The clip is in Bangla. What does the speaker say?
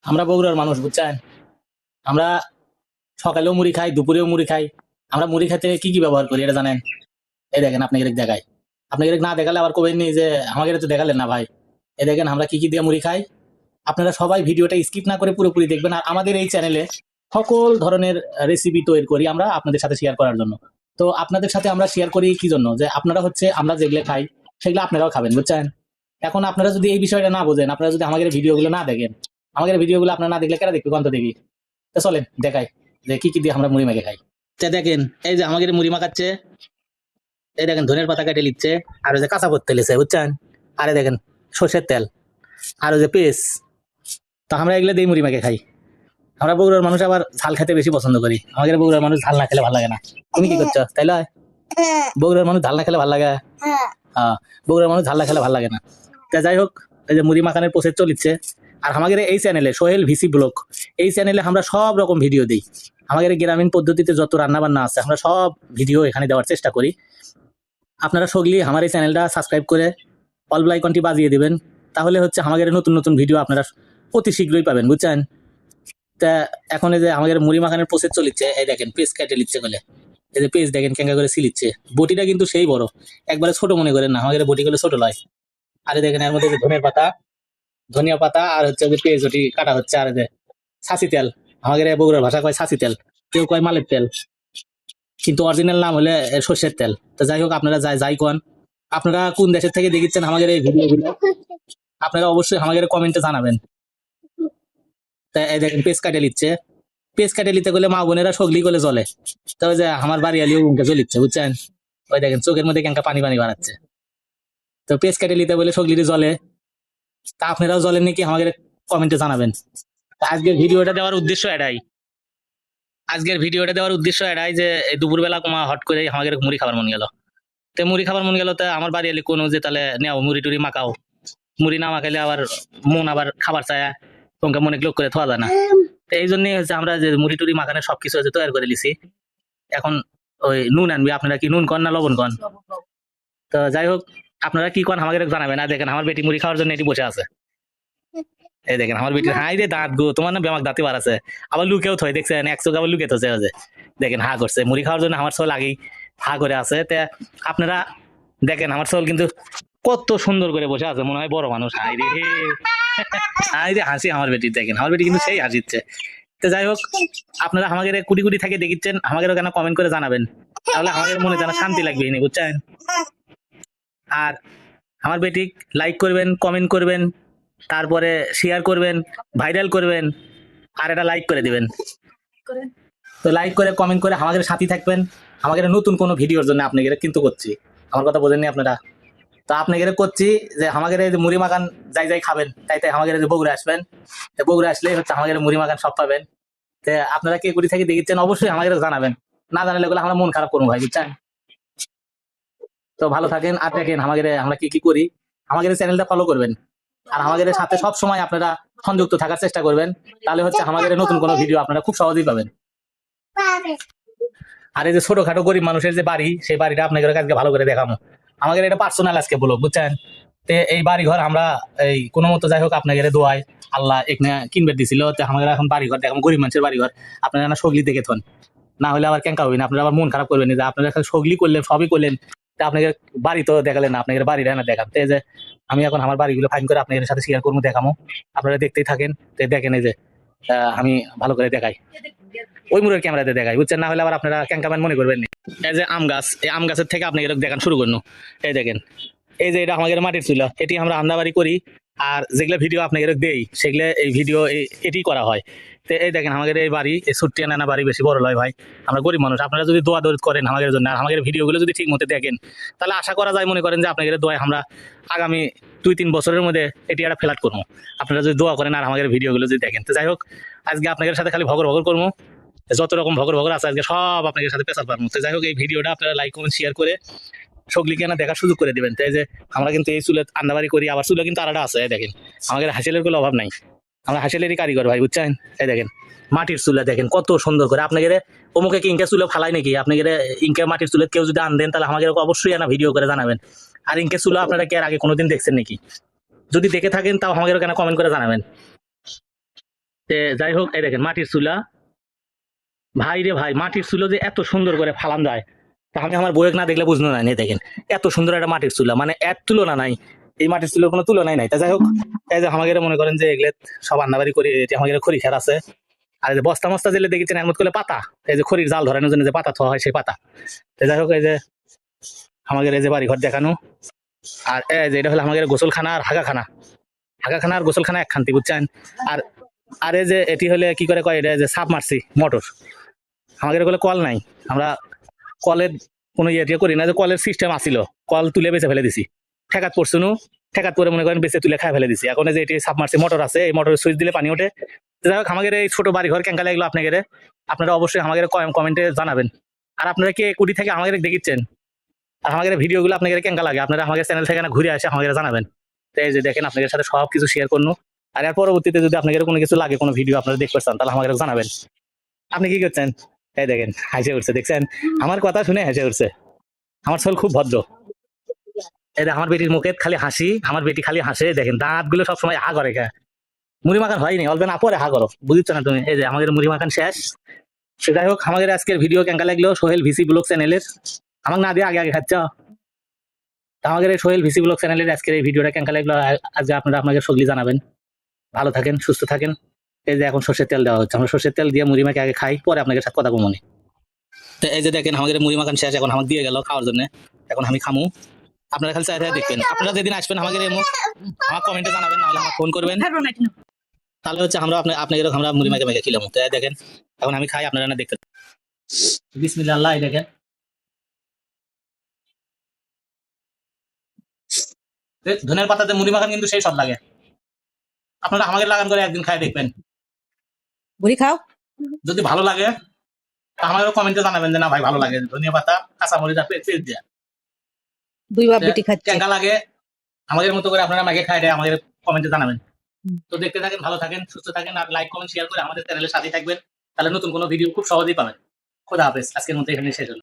আমরা বগুড়ার মানুষ বুঝছেন। আমরা সকালেও মুড়ি খাই, দুপুরেও মুড়ি খাই। আমরা মুড়ি খেতে কি কি ব্যবহার করি এটা জানেন? এই দেখেন, আপনাকে দেখাই। আপনাকে না দেখালে আবার কবেন নি যে আমাকে তো দেখালেন না ভাই। এই দেখেন আমরা কি কি দিয়ে মুড়ি খাই। আপনারা সবাই ভিডিওটা স্কিপ না করে পুরোপুরি দেখবেন। আর আমাদের এই চ্যানেলে সকল ধরনের রেসিপি তৈরি করি আমরা আপনাদের সাথে শেয়ার করার জন্য। তো আপনাদের সাথে আমরা শেয়ার করি কি জন্য, যে আপনারা হচ্ছে আমরা যেগুলো খাই সেগুলো আপনারাও খাবেন বুঝছেন। এখন আপনারা যদি এই বিষয়টা না বোঝেন, আপনারা যদি আমাদের ভিডিওগুলো না দেখেন, আমাদের ভিডিওগুলো আপনারা না দেখলে কেন দেখবে কন্ত দেখি। তো চলেন দেখাই যে কি কি দিয়ে আমরা মুড়ি মেখে খাই। তা দেখেন, এই যে আমাদের মুড়ি মাখাচ্ছে, এই দেখেন ধনের পাতা কেটে নিচ্ছে, আর ওই যে কাঁচা পত্তে লিছে বুঝছেন। আরে দেখেন সর্ষের তেল, আর ওই যে পেস্ট। তো আমরা এগুলো দিয়ে মুড়ি মেখে খাই। আমরা বগুড়ার মানুষ আবার ঝাল খেতে বেশি পছন্দ করি। আমাদের বগুড়ার মানুষ ঝাল না খেলে ভালো লাগে না। তুমি কি করছো তাই লয়? বগুড়ার মানুষ ঝাল না খেলে ভালো লাগে। হ্যাঁ, বগুড়ার মানুষ ঝাল না খেলে ভালো লাগে না। তা যাই হোক, এই যে মুড়ি মাখানোর প্রসেস চলিচ্ছে। আর আমাদের এই চ্যানেলে সোহেল ভিসি ব্লগ, এই চ্যানেলে আমরা সব রকম ভিডিও দিই। আমাদের গ্রামীণ পদ্ধতিতে যত রান্না বান্না আছে আমরা সব ভিডিও এখানে দেওয়ার চেষ্টা করি। আপনারা সগলি আমার এই চ্যানেলটা সাবস্ক্রাইব করে অল বেল আইকনটি বাজিয়ে দিবেন, তাহলে হচ্ছে আমাদের নতুন নতুন ভিডিও আপনারা অতি শীঘ্রই পাবেন বুঝছেন। তা এখন এই যে আমাদের মুড়ি মাখানোর প্রসেস চলিচ্ছে, এই দেখেন পেস্ট কেটে নিচ্ছে বলে। এই যে পেস্ট দেখেন কেঙ্গা করে সিলিচ্ছে। বটিটা কিন্তু সেই বড়, একবারে ছোট মনে করেন না, আমাদের বটিগুলো ছোট লয়। আরে দেখেন এর মধ্যে যে ধনের পাতা, ধনিয়া পাতা, আর হচ্ছে যে পেঁয়াজ ওটি কাটা হচ্ছে। আর এই যে ছাসি তেল, আমাদের বগুড়ার ভাষা কয় ছাসি তেল, কেউ কয় মালের তেল, কিন্তু অরিজিনাল নাম হলে সর্ষের তেল। তো যাই হোক, আপনারা যাই কোন, আপনারা কোন দেশের থেকে দেখেছেন আমাদের এই ভিডিওগুলো, আপনারা অবশ্যই আমাদের কমেন্টে জানাবেন। তা এই দেখেন পেস্ট কাটে নিচ্ছে। পেস্ট কাটে নিতে গেলে মা বোনেরা সগলি করে জ্বলে। তবে যে আমার বাড়ি আলিও উনকে জ্বলিচ্ছে বুঝছেন। ওই দেখেন চোখের মধ্যে কেঙ্কা পানি পানি বাড়াচ্ছে। তো পেস্ট কাটে নিতে বলে সগলিটি জ্বলে। তা আপনারাও জ্বলেন নাকি আমাদের কমেন্টে জানাবেন। আজকের ভিডিওটা দেওয়ার উদ্দেশ্য এটাই, যে এই দুপুরবেলা কমা হট করে আমাদের মুড়ি খাবার মন গেল। তো মুড়ি খাবার মন গেল, তা আমার বাড়ি এলে কোনো যে তাহলে নেও মুড়ি টুড়ি মাখাও। মুড়ি না মাখাইলে আবার মন আবার খাবার চায়, তোমাকে মনে লোক করে থাওয়া যায় না। তো এই জন্যই হচ্ছে আমরা যে মুড়ি টুড়ি মাখানোর সবকিছু হচ্ছে তৈরি করে লিছি। এখন ওই নুন আনবি, আপনারা কি নুন কন না লবণ কন? তো যাই হোক, আপনারা কি কন আমাকে জানাবেন। না দেখেন আমার বেটি মুড়ি খাওয়ার জন্য এটি বসে আছে। এই দেখেন আমার বেটির হাই রে দাঁত গো, তোমার না বেমাক দাঁতে বার আছে। আবার লুকেও থই দেখছেন, এক চোখ আবার লুকে থছে। দেখেন হা করছে মুড়ি খাওয়ার জন্য, আমার ছোল আগেই হা করে আছে। তা আপনারা দেখেন আমার ছোল কিন্তু কত সুন্দর করে বসে আছে, মনে হয় বড় মানুষ। হাই রে হাই রে হাসি আমার বেটির, দেখেন আমার বেটি কিন্তু সেই হাসিচ্ছে। তো যাই হোক, আপনারা আমাদের কুটি কুটি থেকে দেখিচ্ছেন, আমাদেরও কেন কমেন্ট করে জানাবেন, তাহলে আমাদের মনে যেন শান্তি লাগবে এনে বুঝছেন। আর আমার বেটি লাইক করবেন, কমেন্ট করবেন, তারপরে শেয়ার করবেন, ভাইরাল করবেন, আর এটা লাইক করে দিবেন। তো লাইক করে কমেন্ট করে আমাদের সাথে থাকবেন। আমাদের নতুন কোনো ভিডিওর জন্য আপনাদের কিন্তু করছি, আমার কথা বোঝেননি আপনারা। তো আপনাদের করছি যে আমাদের এই যে মুড়ি মাখান যাই যাই খাবেন, তাই তাই আমাদের যে বগুড়া আসবেন। তো বগুড়া আসলেই হচ্ছে আমাদের মুড়ি মাখান সব পাবেন। তো আপনারা কে কুড়ি থেকে দেখেছেন অবশ্যই আমাদের জানাবেন, না জানালে ওগুলো আমরা মন খারাপ করবো ভাই বুঝছেন। তো ভালো থাকেন, আর দেখেন আমাদের আমরা কি কি করি। আমাদের চ্যানেলটা ফলো করবেন, আর আমাদের সাথে সব সময় আপনারা সংযুক্ত থাকার চেষ্টা করবেন, তাহলে হচ্ছে আমাদের নতুন কোনো ভিডিও আপনারা খুব সহজেই পাবেন। আর এই যে ছোটখাটো গরিব মানুষের যে বাড়ি, সেই বাড়িটা আপনাদের কাছে ভালো করে দেখাবো। আমাদের এটা পার্সোনাল আজকে বলো বুঝছেন। তো এই বাড়ি ঘর আমরা এই কোনো মতো যাই হোক আপনাদের দোয়ায় আল্লাহ এখানে কিনবে দিছিল। তো আমাদের এখন বাড়ি ঘর দেখুন, গরিব মানুষের বাড়ি ঘর। আপনারা না সগলি দেখে থন, না হলে আবার কেঙ্কা হবেন, আপনারা আবার মন খারাপ করবেন যে আপনারা সগলি করলেন, সবই করলেন, তা আপনাদের বাড়ি তো দেখালেন না, আপনাদের বাড়িটা না দেখান। তো এই যে আমি এখন আমার বাড়িগুলো ফাইন করে আপনাদের সাথে শেয়ার করবো, দেখামো। আপনারা দেখতেই থাকেন। তো দেখেন এই যে আমি ভালো করে দেখাই, ওই মুরের ক্যামেরাতে দেখাই বুঝছেন, না হলে আবার আপনারা ক্যাঙ্কাম্যান মনে করবেন না। এই যে আম গাছ, এই আম গাছের থেকে আপনি দেখান শুরু করুন। এই দেখেন, এই যে এটা আমাদের মাটির চুলা, এটি আমরা রান্নাবাড়ি করি। আর যেগুলো ভিডিও আপনাদের দেই সেগুলো এই ভিডিও এটি করা হয়। তো এই দেখেন আমাদের এই বাড়ি, এই ছুট্টি নানা বাড়ি, বেশি বড় নয় ভাই। আমরা গরিব মানুষ, আপনারা যদি দোয়া দৌড় করেন আমাদের জন্য, আর আমাদের ভিডিওগুলো যদি ঠিক মতো দেখেন, তাহলে আশা করা যায় মনে করেন যে আপনাদের দোয়ায় আমরা আগামী 2-3 বছরের মধ্যে এটি একটা ফ্ল্যাট করবো। আপনারা যদি দোয়া করেন আর আমাদের ভিডিওগুলো যদি দেখেন। তো যাই হোক, আজকে আপনাদের সাথে খালি ভগর ভগর করবো, যত রকম ভগর ভগর আছে আজকে সব আপনাদের সাথে পেশার পারবো। তো যাই হোক, এই ভিডিওটা আপনারা লাইক কমেন্ট শেয়ার করে সগলিকে না দেখার সুযোগ করে দিবেন। তাই যে আমরা কিন্তু এই চুলে আন্দাবাড়ি করি, আবার চুলে কিন্তু আলাদা আছে। দেখেন আমাদের হাসিলের কোনো অভাব নাই, আমরা হাসিলেরই কারিগর ভাই বুঝছেন। এই দেখেন মাটির চুলা দেখেন কত সুন্দর করে। আপনাদের অমুকে কি ইনকে চুলে ফালাই নাকি? আপনাদের ইনকে মাটির চুলে কেউ যদি আন দেন, তাহলে আমাদের অবশ্যই না ভিডিও করে জানাবেন। আর ইনকে চুলা আপনারা কি আর আগে কোনোদিন দেখছেন নাকি? যদি দেখে থাকেন তাও আমাদের কেন কমেন্ট করে জানাবেন। যাই হোক, এই দেখেন মাটির চুলা। ভাই রে ভাই, মাটির চুলো যে এত সুন্দর করে ফালান যায়, তা আমি আমার বউয়ের না দেখলে বুঝলো না। দেখেন এত সুন্দর একটা মাটির চুলা, মানে এর তুলনা নাই। এই মাটির চুলোর কোনো তুলনাই নাই। তা যাই হোক, এই যে আমাকে মনে করেন যে এগুলো সব রান্নাবাড়ি করি, আমাদের খড়ি খের আছে। আর এই যে বস্তা মস্তা যেলে দেখেছেন এর মধ্যে পাতা, এই যে খড়ির জাল ধরানোর জন্য যে পাতা থোয়া হয় সেই পাতা। তো যাই হোক, এই যে আমাদের এই যে বাড়ি ঘর দেখানো। আর এই যে এটা হলো আমাদের গোসলখানা আর হাগাখানা। হাগাখানা আর গোসলখানা এক খান্তি, বুঝছেন। আর আর এই যে এটি হলে কি করে কয়, এটা যে সাব মারছি মোটর। আমাদের এগুলো কল নাই, আমরা কলের কোনো ইয়ে করি না। যে কলের সিস্টেম আসিল, কল তুলে বেঁচে ফেলে দিছি। ঠেকাত পড়ছে নু, ঠেকাত পরে মনে করেন বেঁচে তুলে খাই ফেলে দিছি। এখন এই যে এটি সাবমার্সি মোটর আছে, এই মোটরের সুইচ দিলে পানি ওঠে। যাই হোক, আমাদের এই ছোট বাড়ি ঘর কেঙ্কা লাগলো আপনাদের, আপনারা অবশ্যই আমাদের কমেন্টে জানাবেন। আর আপনারা কে কুড়ি থেকে আমাদের দেখিচ্ছেন, আর আমাদের ভিডিওগুলো আপনাদের কেঙ্কা লাগে, আপনারা আমাদের চ্যানেল থেকে না ঘুরে আসে আমাদের জানাবেন। তো এই যে দেখেন, আপনাদের সাথে সব কিছু শেয়ার করবো। আর এর পরবর্তীতে যদি আপনাদের কোনো কিছু লাগে, কোনো ভিডিও আপনারা দেখতে চান, তাহলে আমাদের জানাবেন। আপনি কি করছেন? এই দেখেন হাসে উঠছে, দেখছেন আমার কথা শুনে হেসে উঠছে। আমার ছেলে খুব ভদ্র। এই দেখ, আমার বেটির মুখে খালি হাসি, আমার বেটি খালি হাসে। দেখেন দাঁত গুলো সবসময় হা করে। মুড়ি মাখান হয়নি, অল্প না পরে হা করো, বুঝছো না তুমি। এই যে আমাদের মুড়ি মাখান শেষ। সে যাই হোক, আমাদের আজকের ভিডিও কেঙ্কা লাগলো সোহেল ভিসি ব্লগ চ্যানেলের। আমাকে না দিয়ে আগে আগে খাচ্ছ। আমাদের এই সোহেল ভিসি ব্লগ চ্যানেলের আজকের এই ভিডিওটা কেঙ্কা লাগলো আজকে আপনারা আপনাদের সগলি জানাবেন। ভালো থাকেন, সুস্থ থাকেন। এই যে এখন সর্ষের তেল দেওয়া হচ্ছে, আমরা সর্ষের তেল দিয়ে মুড়ি মাখে আগে খাই, পরে আপনাদের সাথে কথা বলবো। তো এই যে দেখেন, আমাদের মুড়ি মাখান শেষ, এখন আমাকে দিয়ে গেল খাওয়ার জন্য। এখন আমি খামু, আপনারা খালি চাই দেখবেন। আপনারা যেদিন আসবেন আমাদের আমার কমেন্টে জানাবেন, নাহলে আমার ফোন করবেন। তাহলে হচ্ছে আমরা আপনাদের আমরা মুড়ি মাখে মেখে খিলাম। তো দেখেন এখন আমি খাই, আপনারা না দেখতে। বিসমিল্লাহ, আল্লাহ। এই দেখেন ধনের পাতাতে মুড়ি মাখান কিন্তু সেই সব লাগে। আপনারা আমাদের লাগান করে একদিন খাই দেখবেন, বুড়ি খাও। যদি ভালো লাগে আমাদেরও কমেন্টে জানাবেন যে না ভাই ভালো লাগে, ধনিয়া পাতা কাঁচা মরিচ আর পেঁয়াজ দিয়া। দুই বাপ বেটি খাচ্ছে। কেঙ্কা লাগে আমাদের মতো করে আপনারা মাখে খাই, আমাদের কমেন্টে জানাবেন। তো দেখতে থাকেন, ভালো থাকেন, সুস্থ থাকেন। আর লাইক কমেন্ট শেয়ার করে আমাদের চ্যানেলের সাথে থাকবেন, তাহলে নতুন কোনো ভিডিও খুব সহজেই পাবেন। খোদা হাফেজ, আজকের মতো এখানে শেষ হলো।